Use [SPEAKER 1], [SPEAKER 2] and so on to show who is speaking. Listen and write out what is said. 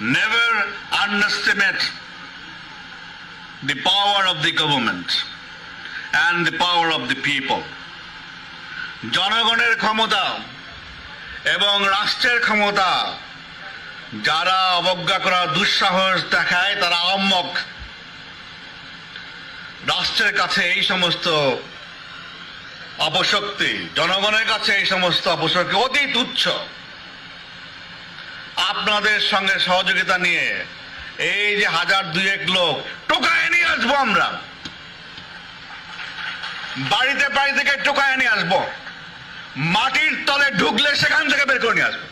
[SPEAKER 1] Never underestimate the power of the government and the power of the people. জনগণের ক্ষমতা এবং রাষ্ট্রের ক্ষমতা যারা অবজ্ঞা করার দুঃসাহস দেখায় তারা আহম্মক। রাষ্ট্রের কাছে এই সমস্ত অপশক্তি, জনগণের কাছে এই সমস্ত অপশক্তি অতি তুচ্ছ। আপনাদের সঙ্গে সহযোগিতা নিয়ে এই যে 1000-2000 লোক টোকায় নিয়ে আসবো, আমরা বাড়িতে বাড়ি থেকে টোকায় নিয়ে আসবো, মাটির তলে ঢুকলে সেখান থেকে বের করে নিয়ে আসবো।